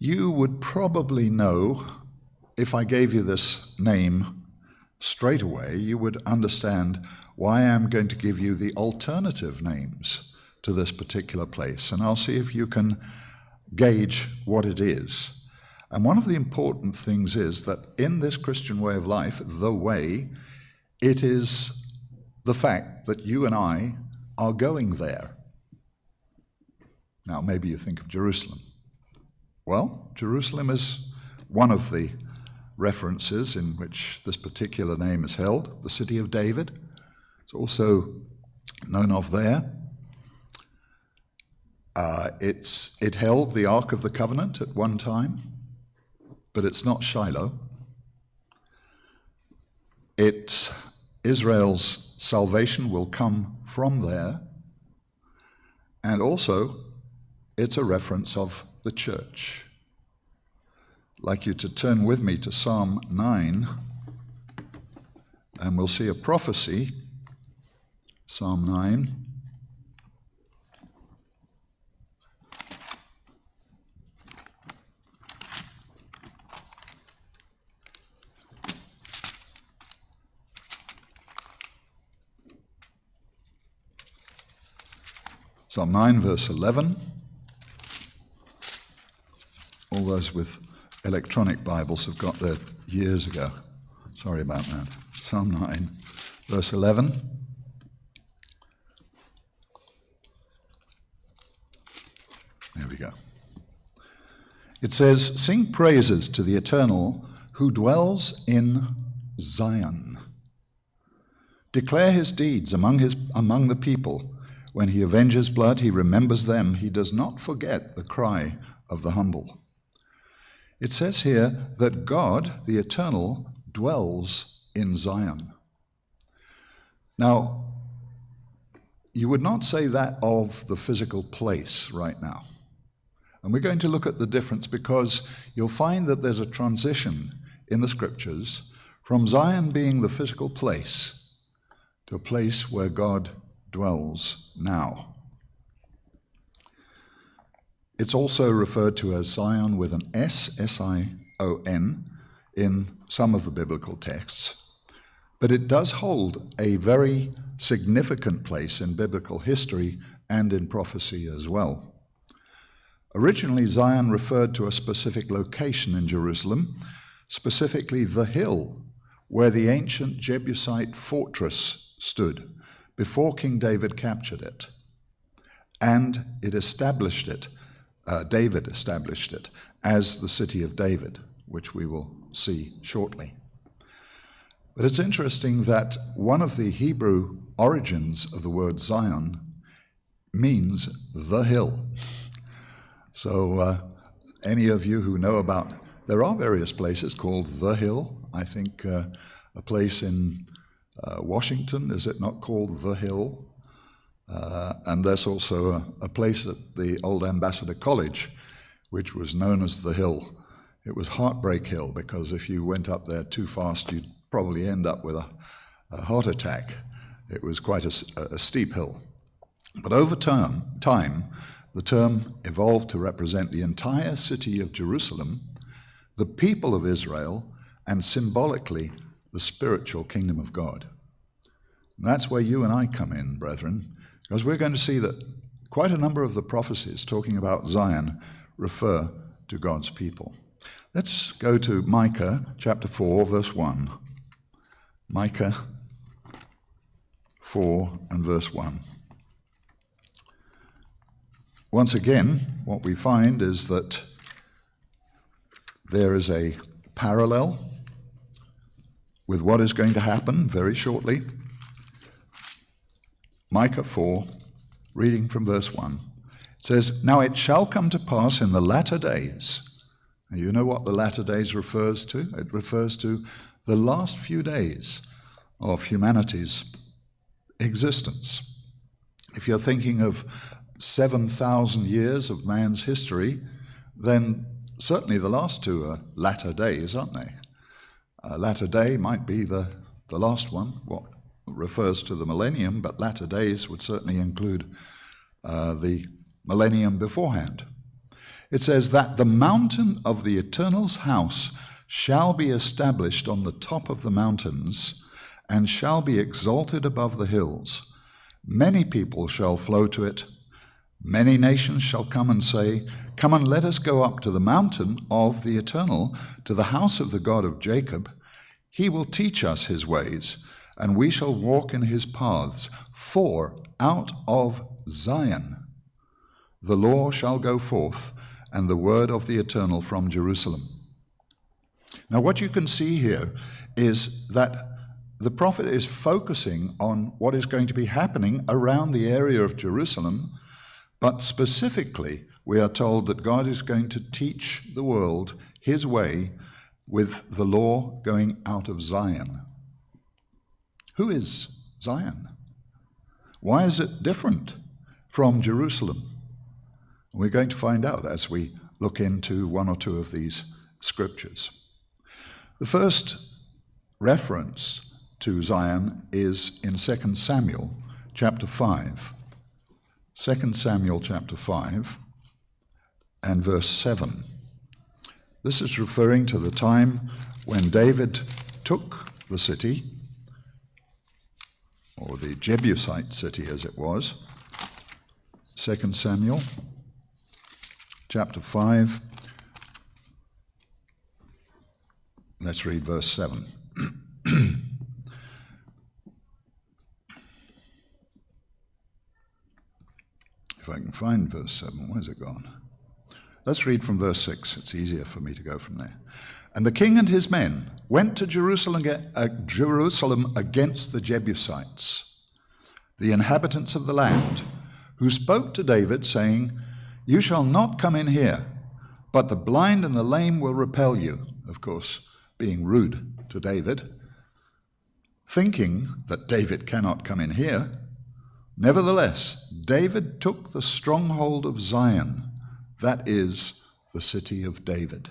You would probably know, if I gave you this name straight away, you would understand why I'm going to give you the alternative names to this particular place, and I'll see if you can gauge what it is. And one of the important things is that in this Christian way of life, the way, it is the fact that you and I are going there. Now, maybe you think of Jerusalem. Well, Jerusalem is one of the references in which this particular name is held, the city of David. It's also known of there. It held the Ark of the Covenant at one time, but it's not Shiloh. Israel's salvation will come from there, and also it's a reference of the church. I'd like you to turn with me to Psalm 9, and we'll see a prophecy. Psalm 9. Psalm 9, verse 11. All those with electronic Bibles have got there years ago. Sorry about that. Psalm 9, verse 11. There we go. It says, "Sing praises to the Eternal who dwells in Zion. Declare his deeds among the people. When he avenges blood, he remembers them. He does not forget the cry of the humble." It says here that God, the Eternal, dwells in Zion. Now, you would not say that of the physical place right now. And we're going to look at the difference because you'll find that there's a transition in the Scriptures from Zion being the physical place to a place where God dwells now. It's also referred to as Zion with an S, S-I-O-N, in some of the biblical texts, but it does hold a very significant place in biblical history and in prophecy as well. Originally, Zion referred to a specific location in Jerusalem, specifically the hill where the ancient Jebusite fortress stood before King David captured it. And David established it as the city of David, which we will see shortly. But it's interesting that one of the Hebrew origins of the word Zion means the hill. So any of you who know about, there are various places called the Hill. I think a place in Washington, is it not called the Hill? And there's also a place at the old Ambassador College, which was known as the Hill. It was Heartbreak Hill, because if you went up there too fast, you'd probably end up with a heart attack. It was quite a steep hill. But over time, the term evolved to represent the entire city of Jerusalem, the people of Israel, and symbolically, the spiritual kingdom of God. And that's where you and I come in, brethren, because we're going to see that quite a number of the prophecies talking about Zion refer to God's people. Let's go to Micah chapter 4, verse 1. Micah 4 and verse 1. Once again, what we find is that there is a parallel with what is going to happen very shortly. Micah 4, reading from verse 1, it says, "Now it shall come to pass in the latter days." Now, you know what the latter days refers to? It refers to the last few days of humanity's existence. If you're thinking of 7,000 years of man's history, then certainly the last two are latter days, aren't they? Latter day might be the last one, what refers to the millennium, but latter days would certainly include the millennium beforehand. It says that the mountain of the Eternal's house shall be established on the top of the mountains and shall be exalted above the hills. Many people shall flow to it. Many nations shall come and say, Come and let us go up to the mountain of the Eternal, to the house of the God of Jacob. He will teach us his ways, and we shall walk in his paths. For out of Zion the law shall go forth, and the word of the Eternal from Jerusalem. Now what you can see here is that the prophet is focusing on what is going to be happening around the area of Jerusalem, but specifically we are told that God is going to teach the world his way with the law going out of Zion. Who is Zion? Why is it different from Jerusalem? We're going to find out as we look into one or two of these scriptures. The first reference to Zion is in 2 Samuel chapter 5. 2 Samuel chapter 5 and verse 7. This is referring to the time when David took the city, or the Jebusite city as it was. 2 Samuel chapter 5. Let's read verse 7. If I can find verse 7, where's it gone? Let's read from verse 6. It's easier for me to go from there. And the king and his men went to Jerusalem against the Jebusites, the inhabitants of the land, who spoke to David, saying, You shall not come in here, but the blind and the lame will repel you. Of course, being rude to David, thinking that David cannot come in here. Nevertheless, David took the stronghold of Zion, that is, the city of David.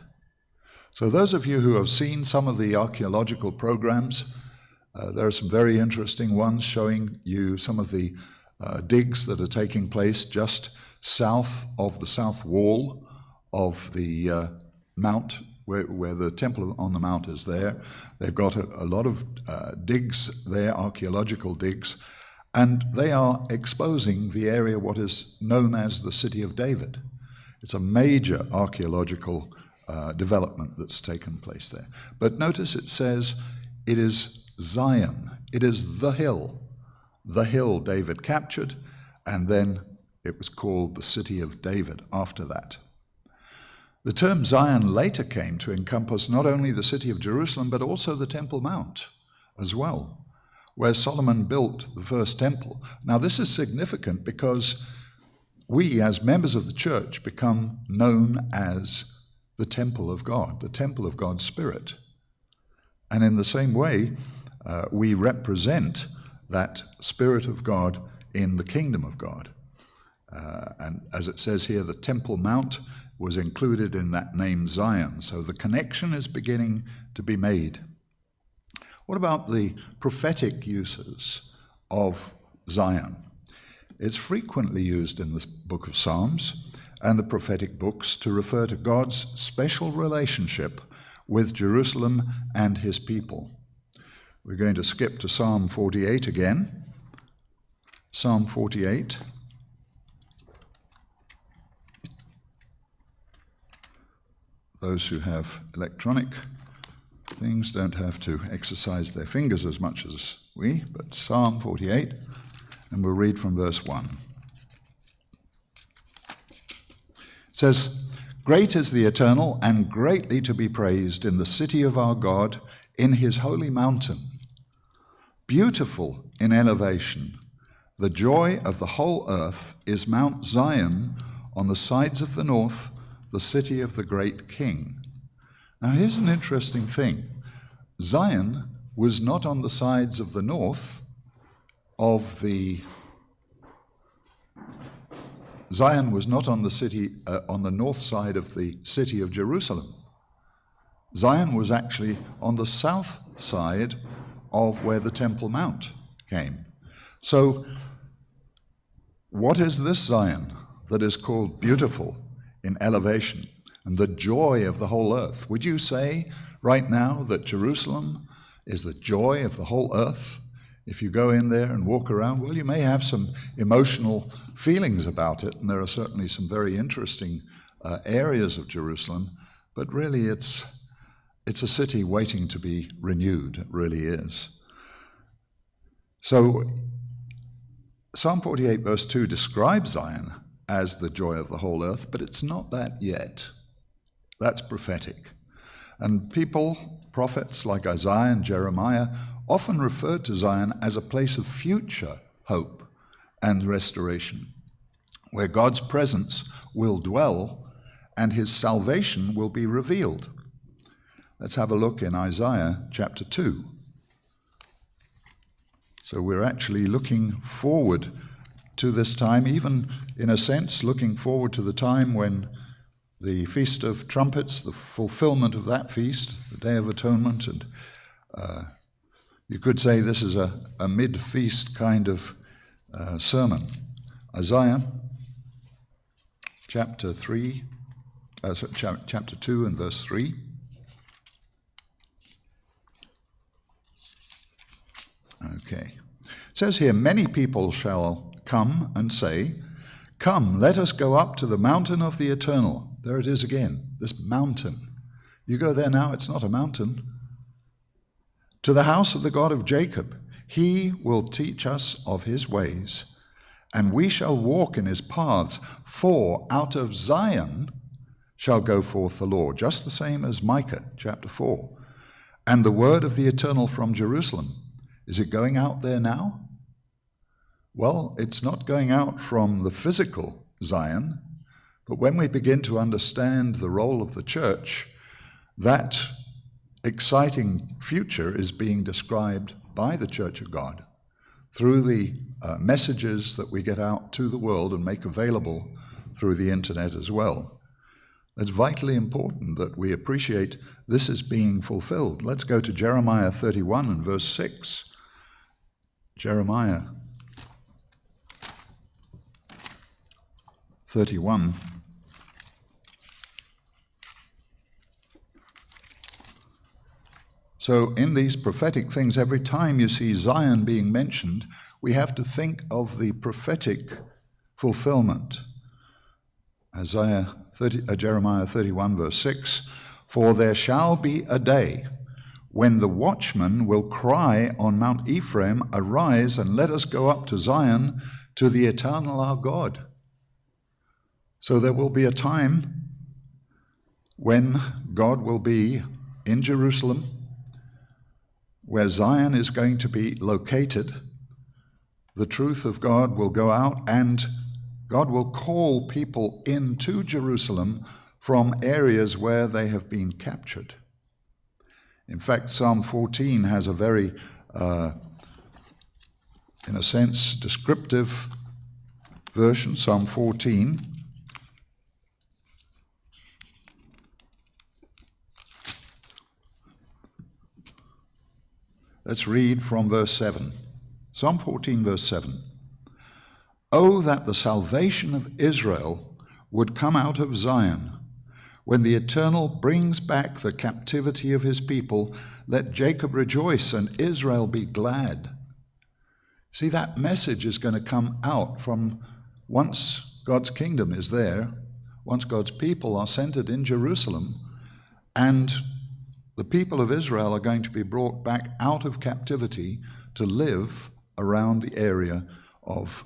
So those of you who have seen some of the archaeological programs, there are some very interesting ones showing you some of the digs that are taking place just south of the south wall of the mount, where the Temple on the Mount is there. They've got a lot of digs there, archaeological digs, and they are exposing the area what is known as the City of David. It's a major archaeological development that's taken place there. But notice it says it is Zion. It is the hill David captured, and then it was called the City of David after that. The term Zion later came to encompass not only the city of Jerusalem, but also the Temple Mount as well, where Solomon built the first temple. Now this is significant because we as members of the church become known as the temple of God, the temple of God's Spirit. And in the same way, we represent that Spirit of God in the kingdom of God. And as it says here, the Temple Mount was included in that name Zion. So the connection is beginning to be made. What about the prophetic uses of Zion? It's frequently used in the book of Psalms and the prophetic books to refer to God's special relationship with Jerusalem and his people. We're going to skip to Psalm 48 again. Psalm 48. Those who have electronic things don't have to exercise their fingers as much as we, but Psalm 48, and we'll read from verse 1. It says, Great is the Eternal, and greatly to be praised in the city of our God, in his holy mountain. Beautiful in elevation, the joy of the whole earth is Mount Zion on the sides of the north, the city of the great king. Now here's an interesting thing. Zion was not on the sides of the north of the Zion was not on the city on the north side of the city of Jerusalem. Zion was actually on the south side of where the Temple Mount came. So what is this Zion that is called beautiful in elevation and the joy of the whole earth. Would you say right now that Jerusalem is the joy of the whole earth? If you go in there and walk around, well, you may have some emotional feelings about it, and there are certainly some very interesting areas of Jerusalem, but really it's a city waiting to be renewed. It really is. So Psalm 48 verse 2 describes Zion as the joy of the whole earth, but it's not that yet. That's prophetic. And prophets like Isaiah and Jeremiah, often referred to Zion as a place of future hope and restoration, where God's presence will dwell and his salvation will be revealed. Let's have a look in Isaiah chapter 2. So we're actually looking forward to this time, even in a sense looking forward to the time when the Feast of Trumpets, the fulfillment of that feast, the Day of Atonement, and you could say this is a mid-feast kind of sermon. Isaiah chapter 2 and verse 3. Okay. It says here, many people shall come and say, "Come, let us go up to the mountain of the Eternal." There it is again, this mountain. You go there now, it's not a mountain. "To the house of the God of Jacob. He will teach us of his ways, and we shall walk in his paths. For out of Zion shall go forth the law." Just the same as Micah chapter 4. "And the word of the Eternal from Jerusalem." Is it going out there now? Well, it's not going out from the physical Zion, but when we begin to understand the role of the church, that exciting future is being described by the Church of God through the messages that we get out to the world and make available through the internet as well. It's vitally important that we appreciate this is being fulfilled. Let's go to Jeremiah 31 and verse 6. Jeremiah 31. So in these prophetic things, every time you see Zion being mentioned, we have to think of the prophetic fulfillment. Jeremiah 31 verse 6, "For there shall be a day when the watchman will cry on Mount Ephraim, 'Arise, and let us go up to Zion, to the Eternal our God.'" So there will be a time when God will be in Jerusalem, where Zion is going to be located. The truth of God will go out, and God will call people into Jerusalem from areas where they have been captured. In fact, Psalm 14 has a very, in a sense, descriptive version. Psalm 14. Let's read from verse 7. Psalm 14, verse 7. "Oh, that the salvation of Israel would come out of Zion. When the Eternal brings back the captivity of his people, let Jacob rejoice and Israel be glad." See, that message is going to come out from once God's kingdom is there, once God's people are centered in Jerusalem, and the people of Israel are going to be brought back out of captivity to live around the area of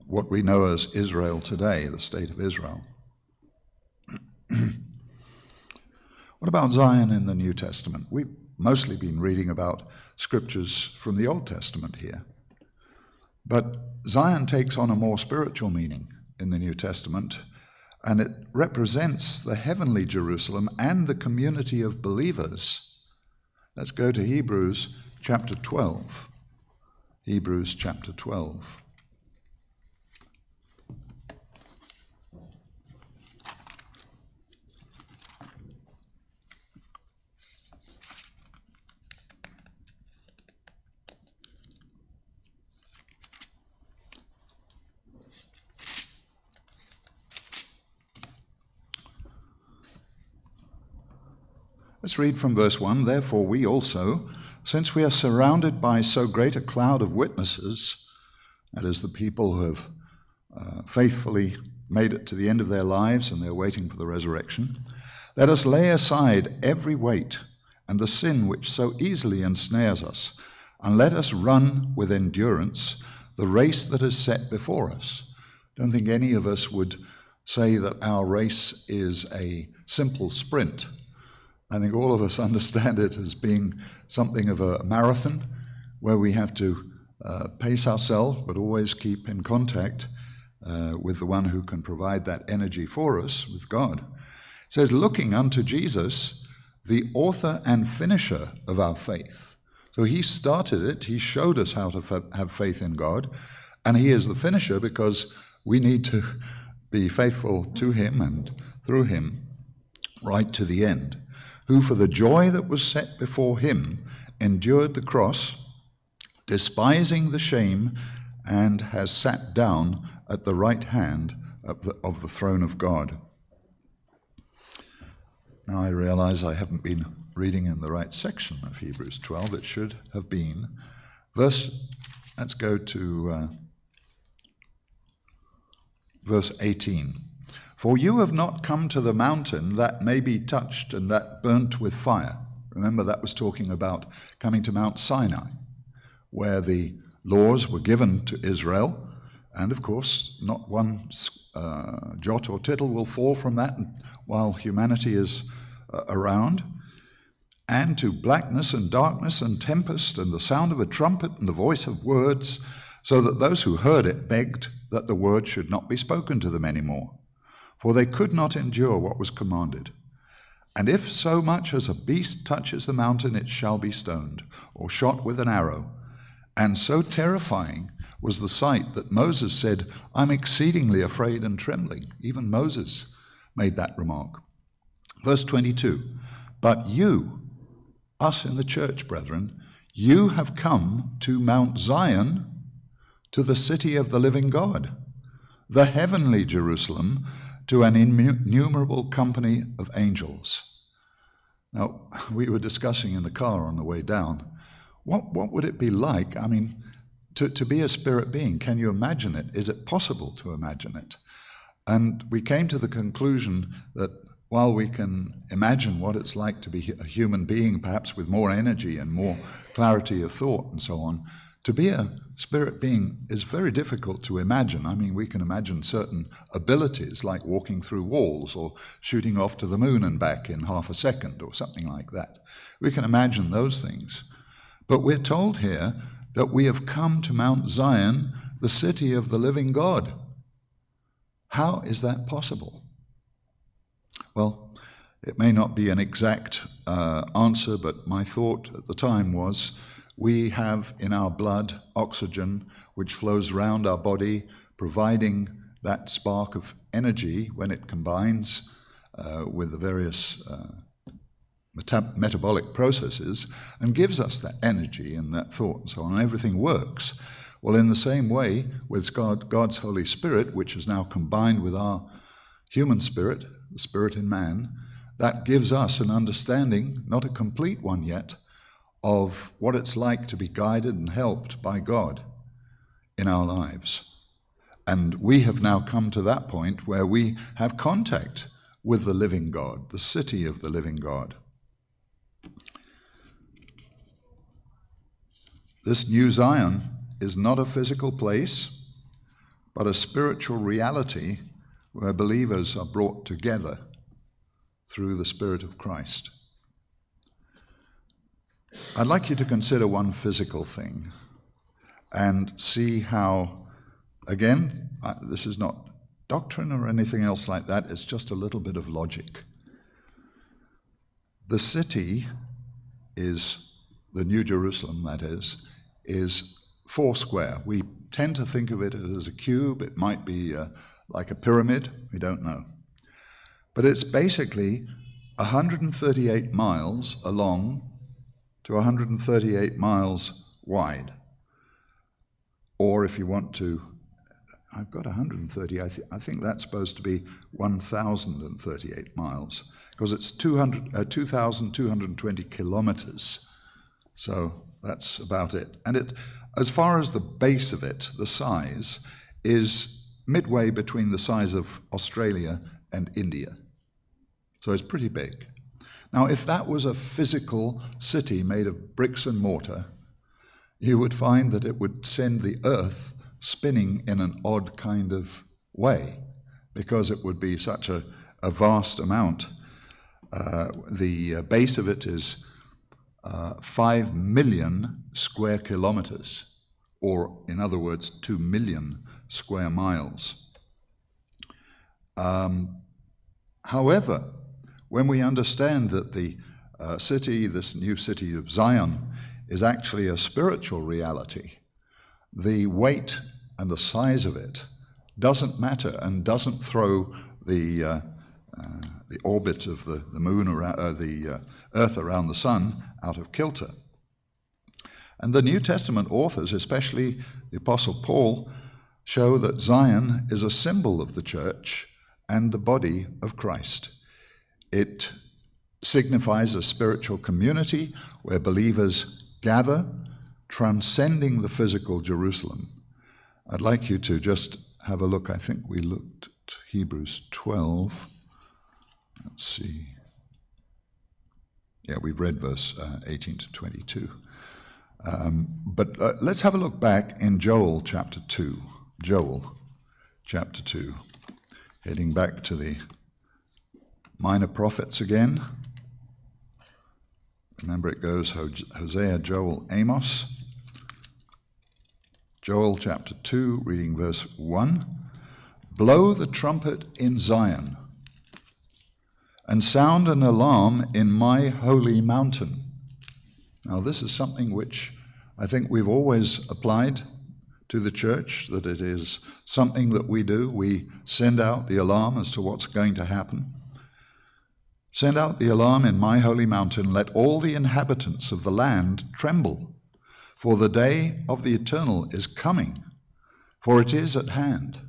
what we know as Israel today, the state of Israel. What about Zion in the New Testament? We've mostly been reading about scriptures from the Old Testament here. But Zion takes on a more spiritual meaning in the New Testament, and it represents the heavenly Jerusalem and the community of believers. Let's go to Hebrews chapter 12. Hebrews chapter 12. Let's read from verse 1. Therefore we also, since we are surrounded by so great a cloud of witnesses, that is, the people who have faithfully made it to the end of their lives and they're waiting for the resurrection, let us lay aside every weight and the sin which so easily ensnares us, and let us run with endurance the race that is set before us. I don't think any of us would say that our race is a simple sprint. I think all of us understand it as being something of a marathon where we have to pace ourselves but always keep in contact with the one who can provide that energy for us, with God. It says, looking unto Jesus, the author and finisher of our faith. So he started it, he showed us how to have faith in God, and he is the finisher because we need to be faithful to him and through him right to the end. Who for the joy that was set before him endured the cross, despising the shame, and has sat down at the right hand of the throne of God. Now I realize I haven't been reading in the right section of Hebrews 12. It should have been let's go to verse 18. For you have not come to the mountain that may be touched and that burnt with fire. Remember, that was talking about coming to Mount Sinai, where the laws were given to Israel, and of course not one jot or tittle will fall from that while humanity is around, and to blackness and darkness and tempest and the sound of a trumpet and the voice of words, so that those who heard it begged that the word should not be spoken to them any more, for they could not endure what was commanded. And if so much as a beast touches the mountain, it shall be stoned, or shot with an arrow. And so terrifying was the sight that Moses said, I'm exceedingly afraid and trembling. Even Moses made that remark. Verse 22, but you, us in the church, brethren, you have come to Mount Zion, to the city of the living God, the heavenly Jerusalem, to an innumerable company of angels. Now, we were discussing in the car on the way down, what would it be like, I mean, to be a spirit being? Can you imagine it? Is it possible to imagine it? And we came to the conclusion that while we can imagine what it's like to be a human being, perhaps with more energy and more clarity of thought and so on, to be a spirit being is very difficult to imagine. I mean, we can imagine certain abilities like walking through walls or shooting off to the moon and back in half a second or something like that. We can imagine those things. But we're told here that we have come to Mount Zion, the city of the living God. How is that possible? Well, it may not be an exact answer, but my thought at the time was we have in our blood oxygen which flows around our body, providing that spark of energy when it combines with the various metabolic processes and gives us that energy and that thought and so on, and everything works. Well, in the same way with God's Holy Spirit, which is now combined with our human spirit, the spirit in man, that gives us an understanding, not a complete one yet, of what it's like to be guided and helped by God in our lives. And we have now come to that point where we have contact with the living God, the city of the living God. This new Zion is not a physical place, but a spiritual reality where believers are brought together through the Spirit of Christ. I'd like you to consider one physical thing and see how, again, this is not doctrine or anything else like that, it's just a little bit of logic. The city is, the New Jerusalem that is 4 square. We tend to think of it as a cube. It might be like a pyramid, we don't know. But it's basically 138 miles long to 138 miles wide. Or if you want to, I've got 130, I think that's supposed to be 1,038 miles, because it's 2,220 kilometers. So that's about it. And it, as far as the base of it, the size, is midway between the size of Australia and India. So it's pretty big. Now, if that was a physical city made of bricks and mortar, you would find that it would send the earth spinning in an odd kind of way, because it would be such a vast amount. The base of it is 5 million square kilometers, or in other words, 2 million square miles. However, when we understand that the city, this new city of Zion, is actually a spiritual reality, the weight and the size of it doesn't matter and doesn't throw the orbit of the moon around the earth around the sun out of kilter. And the New Testament authors, especially the Apostle Paul, show that Zion is a symbol of the church and the body of Christ. It signifies a spiritual community where believers gather, transcending the physical Jerusalem. I'd like you to just have a look. I think we looked at Hebrews 12. Let's see. Yeah, we've read verse 18 to 22. But let's have a look back in Joel chapter 2. Joel chapter 2. Heading back to the minor prophets again. Remember, it goes Hosea, Joel, Amos. Joel chapter 2, reading verse 1. Blow the trumpet in Zion, and sound an alarm in my holy mountain. Now, this is something which I think we've always applied to the church, that it is something that we do. We send out the alarm as to what's going to happen. Send out the alarm in my holy mountain. Let all the inhabitants of the land tremble. For the day of the eternal is coming, for it is at hand.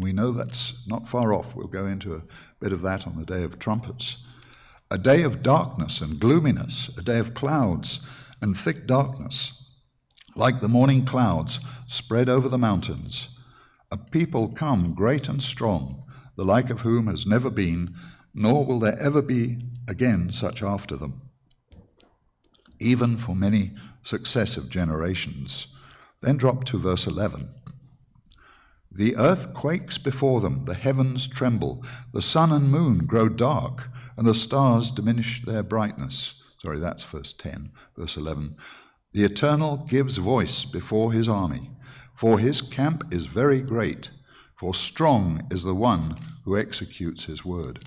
We know that's not far off. We'll go into a bit of that on the day of trumpets. A day of darkness and gloominess, a day of clouds and thick darkness, like the morning clouds spread over the mountains. A people come great and strong, the like of whom has never been, nor will there ever be again such after them, even for many successive generations. Then drop to verse 11. The earth quakes before them, the heavens tremble, the sun and moon grow dark, and the stars diminish their brightness. Sorry, that's verse 10. Verse 11. The Eternal gives voice before his army, for his camp is very great, for strong is the one who executes his word.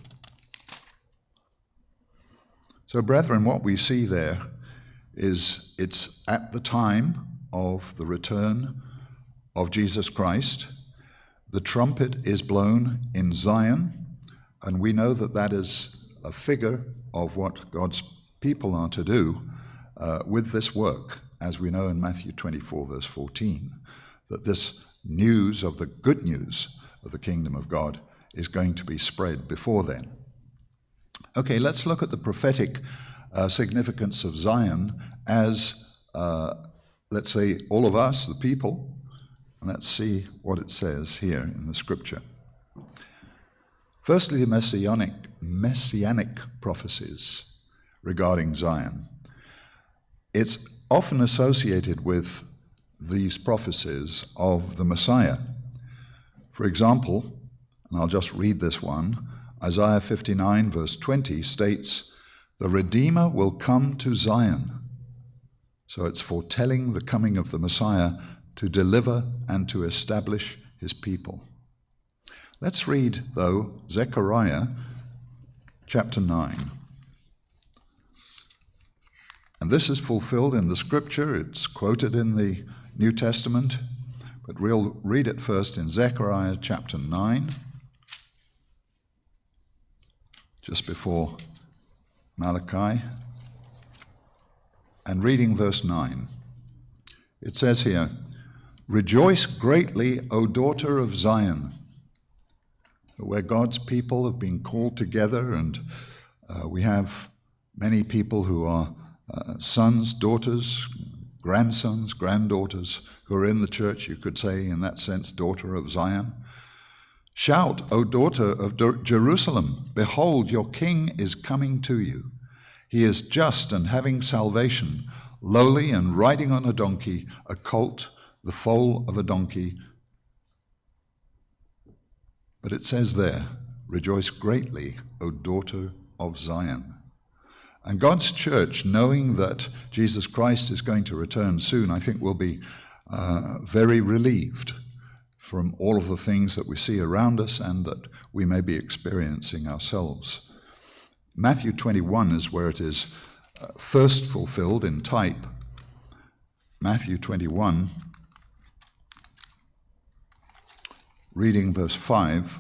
So, brethren, what we see there is it's at the time of the return of Jesus Christ. The trumpet is blown in Zion, and we know that that is a figure of what God's people are to do with this work, as we know in Matthew 24, verse 14, that this news of the good news of the kingdom of God is going to be spread before then. Okay, let's look at the prophetic significance of Zion as, let's say, all of us, the people, and let's see what it says here in the scripture. Firstly, the messianic prophecies regarding Zion. It's often associated with these prophecies of the Messiah. For example, and I'll just read this one, Isaiah 59 verse 20 states, "The Redeemer will come to Zion." So it's foretelling the coming of the Messiah to deliver and to establish his people. Let's read, though, Zechariah chapter 9. And this is fulfilled in the scripture. It's quoted in the New Testament, but we'll read it first in Zechariah chapter 9, just before Malachi, and reading verse 9. It says here, "Rejoice greatly, O daughter of Zion," where God's people have been called together and we have many people who are sons, daughters, grandsons, granddaughters who are in the church, you could say in that sense, daughter of Zion. Shout, O daughter of Jerusalem, behold, your king is coming to you. He is just and having salvation, lowly and riding on a donkey, a colt, the foal of a donkey. But it says there, rejoice greatly, O daughter of Zion. And God's church, knowing that Jesus Christ is going to return soon, I think will be very relieved from all of the things that we see around us and that we may be experiencing ourselves. Matthew 21 is where it is first fulfilled in type. Matthew 21, reading verse 5,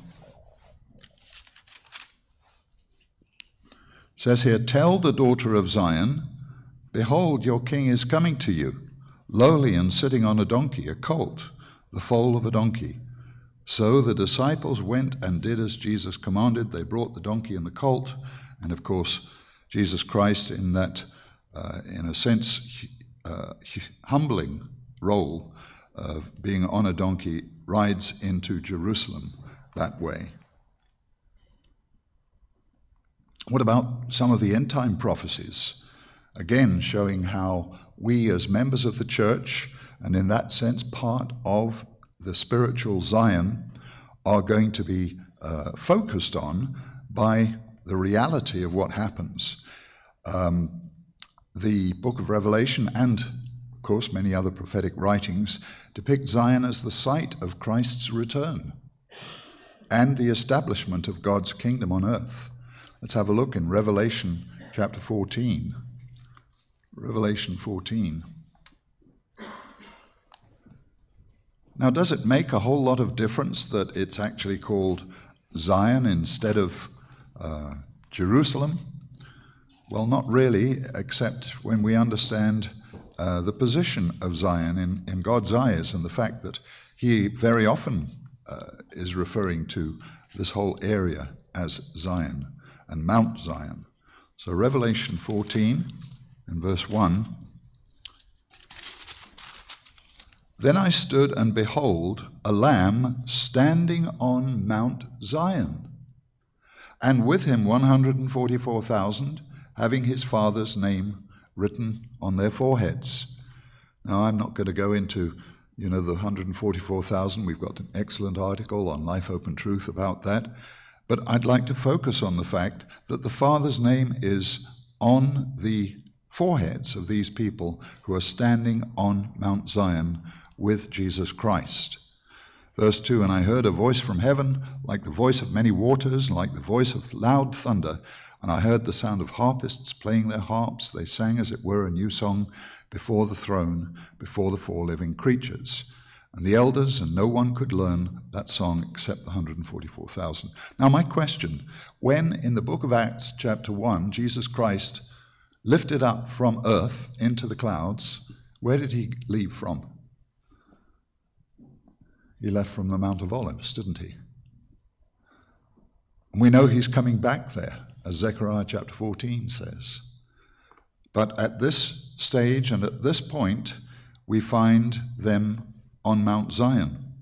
says here, tell the daughter of Zion, behold, your king is coming to you, lowly and sitting on a donkey, a colt, the foal of a donkey. So the disciples went and did as Jesus commanded. They brought the donkey and the colt, and of course, Jesus Christ in that, in a sense, humbling role of being on a donkey, rides into Jerusalem that way. What about some of the end-time prophecies? Again, showing how we as members of the church, and in that sense part of the spiritual Zion, are going to be focused on by the reality of what happens. The book of Revelation and, of course, many other prophetic writings depict Zion as the site of Christ's return and the establishment of God's kingdom on earth. Let's have a look in Revelation chapter 14. Revelation 14. Now, does it make a whole lot of difference that it's actually called Zion instead of Jerusalem? Well, not really, except when we understand the position of Zion in God's eyes and the fact that he very often is referring to this whole area as Zion and Mount Zion. So Revelation 14 and verse 1, then I stood and behold a lamb standing on Mount Zion, and with him 144,000, having his father's name written on their foreheads. Now, I'm not going to go into, the 144,000. We've got an excellent article on Life, Hope and Truth about that. But I'd like to focus on the fact that the Father's name is on the foreheads of these people who are standing on Mount Zion with Jesus Christ. Verse 2, and I heard a voice from heaven, like the voice of many waters, like the voice of loud thunder. And I heard the sound of harpists playing their harps. They sang, as it were, a new song before the throne, before the four living creatures. And the elders, and no one could learn that song except the 144,000. Now, my question, when in the book of Acts, chapter 1, Jesus Christ lifted up from earth into the clouds, where did he leave from? He left from the Mount of Olives, didn't he? And we know he's coming back there, as Zechariah chapter 14 says. But at this stage and at this point, we find them on Mount Zion.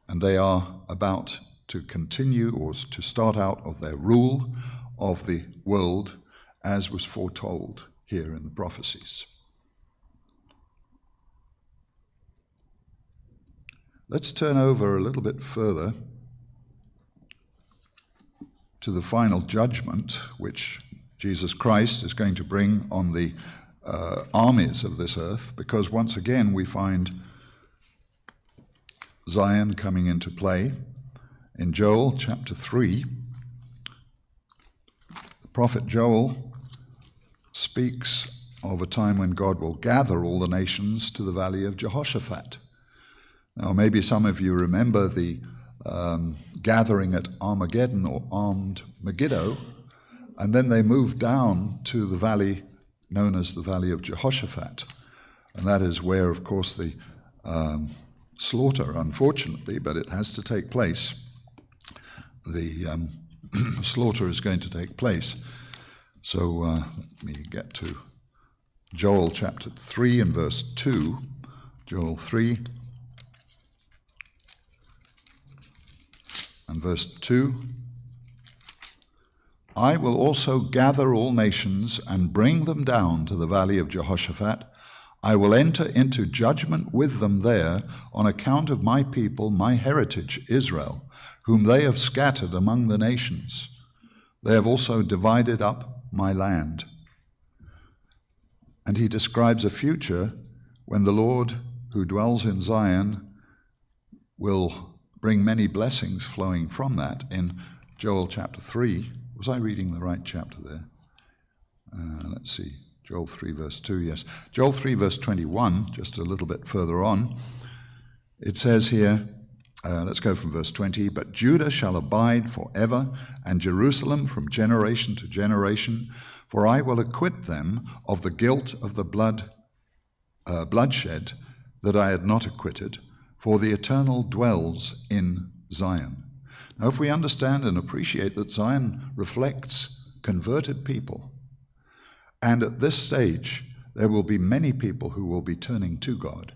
And they are about to continue or to start out of their rule of the world as was foretold here in the prophecies. Let's turn over a little bit further to the final judgment which Jesus Christ is going to bring on the armies of this earth, because once again we find Zion coming into play. In Joel chapter 3, the prophet Joel speaks of a time when God will gather all the nations to the valley of Jehoshaphat. Now, maybe some of you remember the gathering at Armageddon or Armed Megiddo, and then they moved down to the valley known as the Valley of Jehoshaphat. And that is where, of course, the slaughter, unfortunately, but it has to take place, the slaughter is going to take place. So let me get to Joel chapter 3 and verse 2. Joel 3 and verse 2. I will also gather all nations and bring them down to the valley of Jehoshaphat. I will enter into judgment with them there on account of my people, my heritage, Israel, whom they have scattered among the nations. They have also divided up my land. And he describes a future when the Lord who dwells in Zion will bring many blessings flowing from that in Joel chapter 3. Was I reading the right chapter there? Let's see. Joel 3 verse 2, yes. Joel 3 verse 21, just a little bit further on. It says here, let's go from verse 20, but Judah shall abide forever, and Jerusalem from generation to generation, for I will acquit them of the guilt of the bloodshed that I had not acquitted, for the Eternal dwells in Zion. Now, if we understand and appreciate that Zion reflects converted people, and at this stage there will be many people who will be turning to God,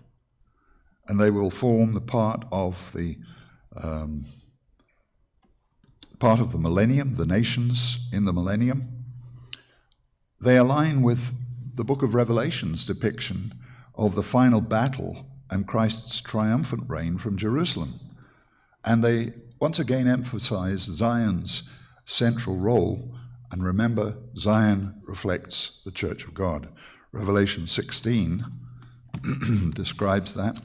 and they will form the part of the millennium, the nations in the millennium. They align with the book of Revelation's depiction of the final battle and Christ's triumphant reign from Jerusalem. And they once again emphasize Zion's central role. And remember, Zion reflects the Church of God. Revelation 16 describes that.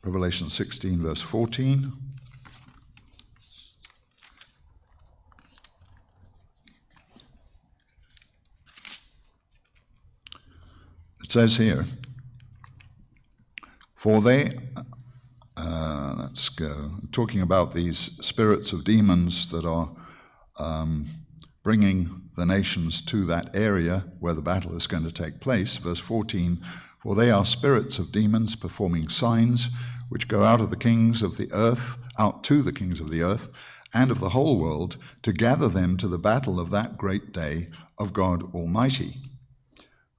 Revelation 16, verse 14. It says here, for they, let's go, talking about these spirits of demons that are bringing the nations to that area where the battle is going to take place. Verse 14, for they are spirits of demons performing signs, which go out to the kings of the earth, and of the whole world, to gather them to the battle of that great day of God Almighty.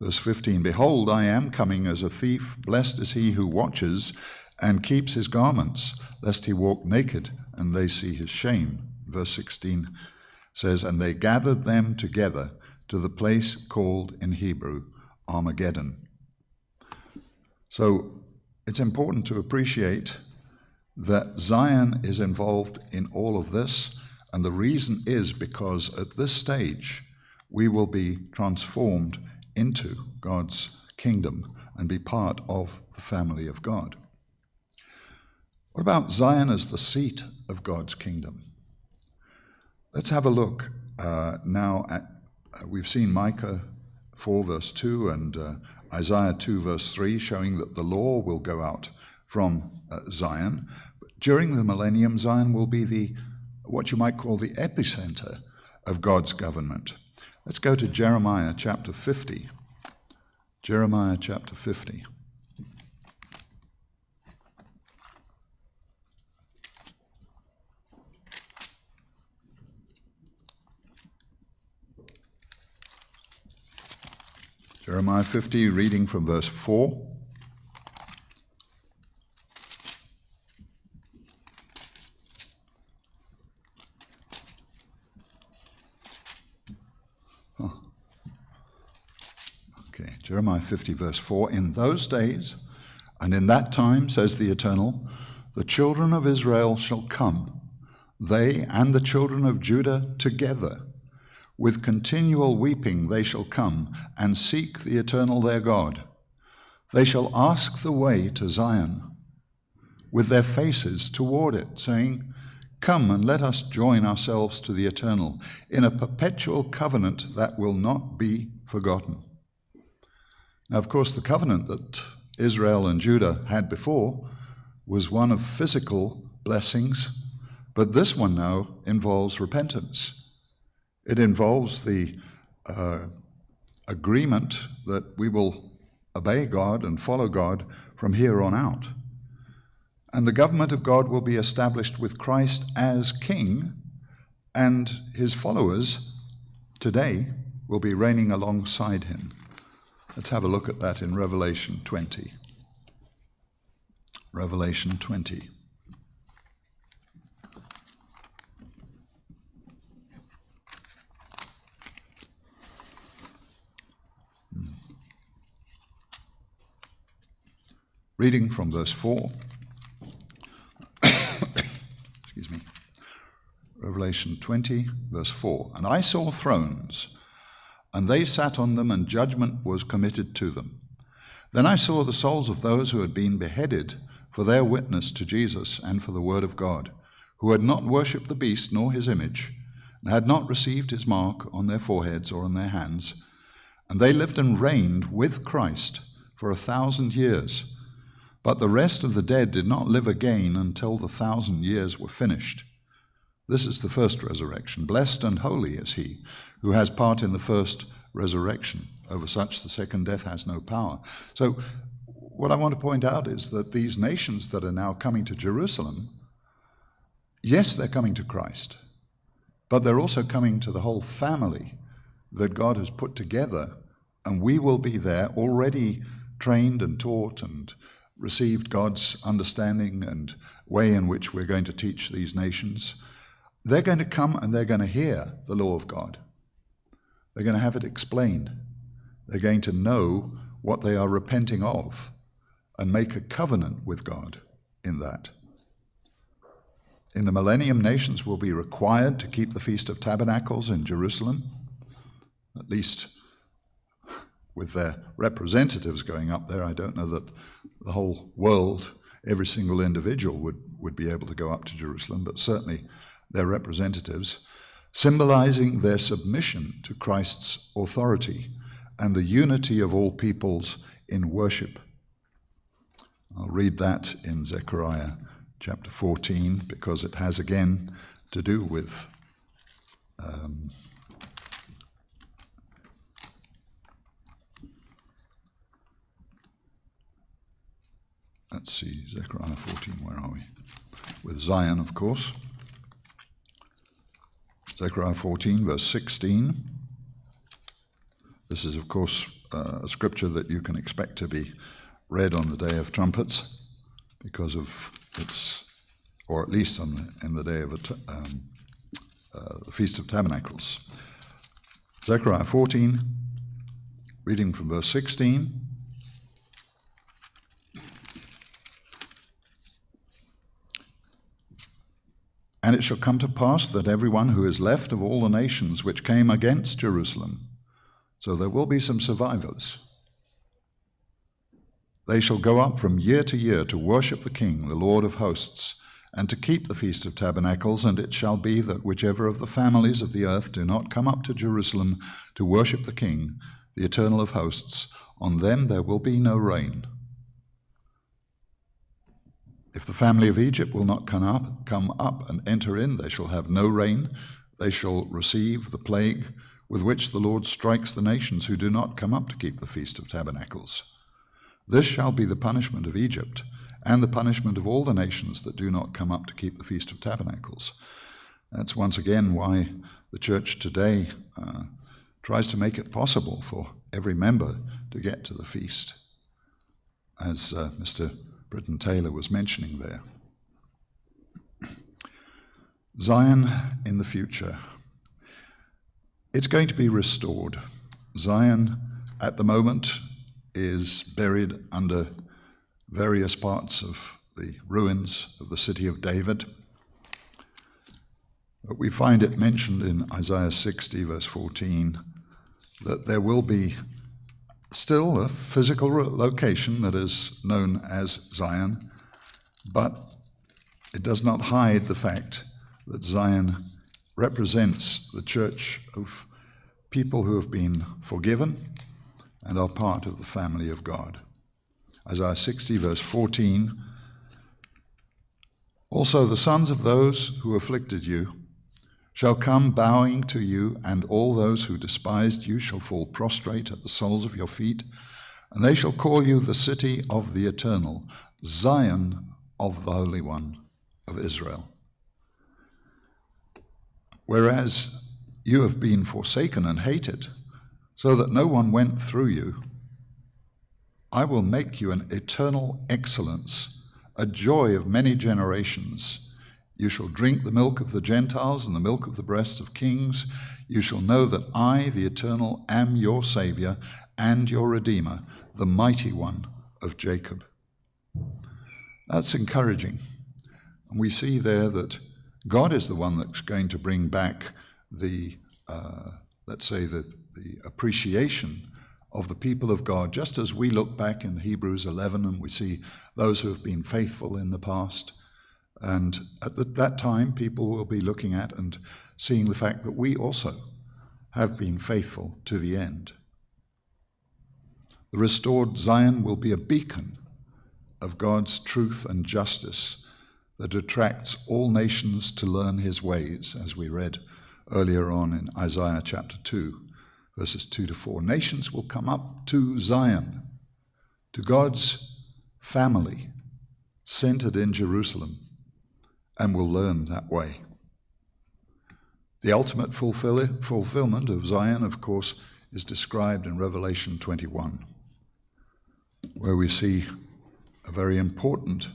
Verse 15, behold, I am coming as a thief. Blessed is he who watches and keeps his garments, lest he walk naked and they see his shame. Verse 16 says, and they gathered them together to the place called in Hebrew Armageddon. So it's important to appreciate that Zion is involved in all of this, and the reason is because at this stage we will be transformed into God's kingdom and be part of the family of God. What about Zion as the seat of God's kingdom? Let's have a look now at, we've seen Micah 4 verse 2 and Isaiah 2 verse 3 showing that the law will go out from Zion. But during the millennium, Zion will be what you might call the epicenter of God's government. Let's go to Jeremiah chapter 50. Jeremiah chapter 50. Jeremiah 50, reading from verse 4. Jeremiah 50, verse 4, in those days and in that time, says the Eternal, the children of Israel shall come, they and the children of Judah together. With continual weeping they shall come and seek the Eternal their God. They shall ask the way to Zion with their faces toward it, saying, come and let us join ourselves to the Eternal in a perpetual covenant that will not be forgotten. Now, of course, the covenant that Israel and Judah had before was one of physical blessings, but this one now involves repentance. It involves the agreement that we will obey God and follow God from here on out. And the government of God will be established with Christ as king, and his followers today will be reigning alongside him. Let's have a look at that in Revelation 20. Revelation 20. Reading from verse 4. Excuse me. Revelation 20, verse 4. And I saw thrones, and they sat on them, and judgment was committed to them. Then I saw the souls of those who had been beheaded for their witness to Jesus and for the word of God, who had not worshipped the beast nor his image, and had not received his mark on their foreheads or on their hands. And they lived and reigned with Christ for 1,000 years. But the rest of the dead did not live again until the 1,000 years were finished. This is the first resurrection. Blessed and holy is he who has part in the first resurrection. Over such the second death has no power. So what I want to point out is that these nations that are now coming to Jerusalem, yes, they're coming to Christ, but they're also coming to the whole family that God has put together, and we will be there already trained and taught and received God's understanding and way in which we're going to teach these nations. They're going to come and they're going to hear the law of God. They're going to have it explained. They're going to know what they are repenting of and make a covenant with God in that. In the millennium, nations will be required to keep the Feast of Tabernacles in Jerusalem, at least with their representatives going up there. I don't know that the whole world, every single individual would be able to go up to Jerusalem, but certainly their representatives, symbolizing their submission to Christ's authority and the unity of all peoples in worship. I'll read that in Zechariah chapter 14, because it has again to do with let's see, Zechariah 14, where are we? With Zion, of course. Zechariah 14, verse 16. This is, of course, a scripture that you can expect to be read on the Day of Trumpets, because of its, or at least in the day of the Feast of Tabernacles. Zechariah 14, reading from verse 16. And it shall come to pass that everyone who is left of all the nations which came against Jerusalem, so there will be some survivors, they shall go up from year to year to worship the King, the Lord of hosts, and to keep the Feast of Tabernacles. And it shall be that whichever of the families of the earth do not come up to Jerusalem to worship the King, the Eternal of hosts, on them there will be no rain. If the family of Egypt will not come up and enter in, they shall have no rain. They shall receive the plague with which the Lord strikes the nations who do not come up to keep the Feast of Tabernacles. This shall be the punishment of Egypt, and the punishment of all the nations that do not come up to keep the Feast of Tabernacles. That's once again why the church today tries to make it possible for every member to get to the feast, as Mr. Britton Taylor was mentioning there. Zion in the future. It's going to be restored. Zion at the moment is buried under various parts of the ruins of the city of David. But we find it mentioned in Isaiah 60, verse 14, that there will be still a physical location that is known as Zion, but it does not hide the fact that Zion represents the church of people who have been forgiven and are part of the family of God. Isaiah 60, verse 14, also the sons of those who afflicted you shall come bowing to you, and all those who despised you shall fall prostrate at the soles of your feet, and they shall call you the city of the Eternal, Zion of the Holy One of Israel. Whereas you have been forsaken and hated, so that no one went through you, I will make you an eternal excellence, a joy of many generations. You shall drink the milk of the Gentiles and the milk of the breasts of kings. You shall know that I, the Eternal, am your Savior and your Redeemer, the Mighty One of Jacob. That's encouraging. And we see there that God is the one that's going to bring back the, let's say, the appreciation of the people of God, just as we look back in Hebrews 11 and we see those who have been faithful in the past. And at that time, people will be looking at and seeing the fact that we also have been faithful to the end. The restored Zion will be a beacon of God's truth and justice that attracts all nations to learn his ways, as we read earlier on in Isaiah chapter 2, verses 2 to 4. Nations will come up to Zion, to God's family, centered in Jerusalem, and will learn that way. The ultimate fulfillment of Zion, of course, is described in Revelation 21, where we see a very important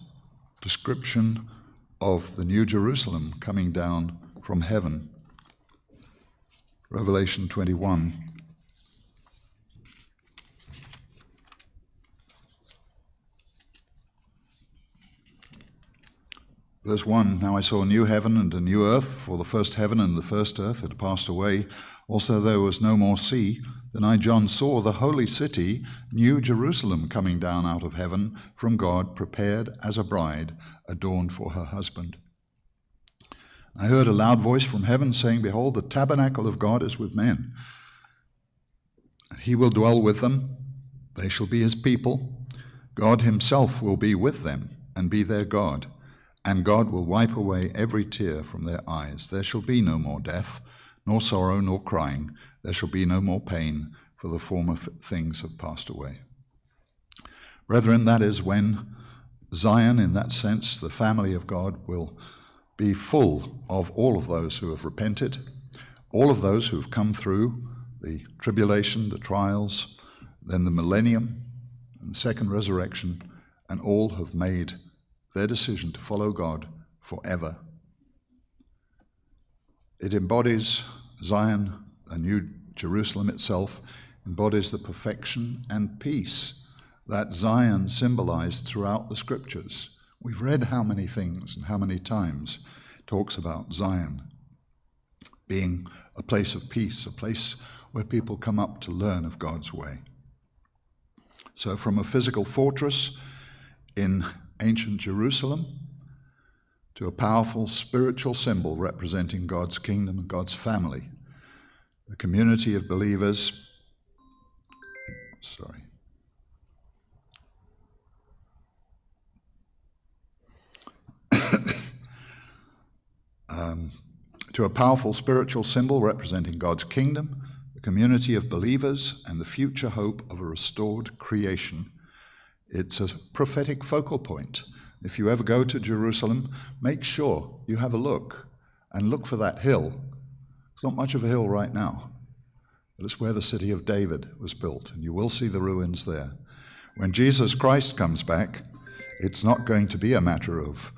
description of the New Jerusalem coming down from heaven. Revelation 21. Verse 1, Now I saw a new heaven and a new earth, for the first heaven and the first earth had passed away. Also there was no more sea. Then I, John, saw the holy city, New Jerusalem, coming down out of heaven from God, prepared as a bride, adorned for her husband. I heard a loud voice from heaven saying, Behold, the tabernacle of God is with men. He will dwell with them. They shall be his people. God himself will be with them and be their God. And God will wipe away every tear from their eyes. There shall be no more death, nor sorrow, nor crying. There shall be no more pain, for the former things have passed away. Brethren, that is when Zion, in that sense, the family of God, will be full of all of those who have repented, all of those who have come through the tribulation, the trials, then the millennium, and the second resurrection, and all have made their decision to follow God forever. It embodies Zion, and New Jerusalem itself embodies the perfection and peace that Zion symbolized throughout the scriptures. We've read how many things and how many times it talks about Zion being a place of peace, a place where people come up to learn of God's way. So from a physical fortress in ancient Jerusalem to a powerful spiritual symbol representing God's kingdom and God's family, the community of believers, to a powerful spiritual symbol representing God's kingdom, the community of believers, and the future hope of a restored creation. It's a prophetic focal point. If you ever go to Jerusalem, make sure you have a look, and look for that hill. It's not much of a hill right now, but it's where the city of David was built, and you will see the ruins there. When Jesus Christ comes back, it's not going to be a matter of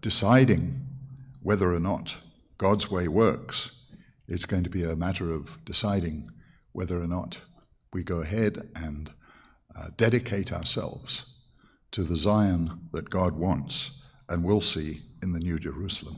deciding whether or not God's way works. It's going to be a matter of deciding whether or not we go ahead and dedicate ourselves to the Zion that God wants and will see in the New Jerusalem.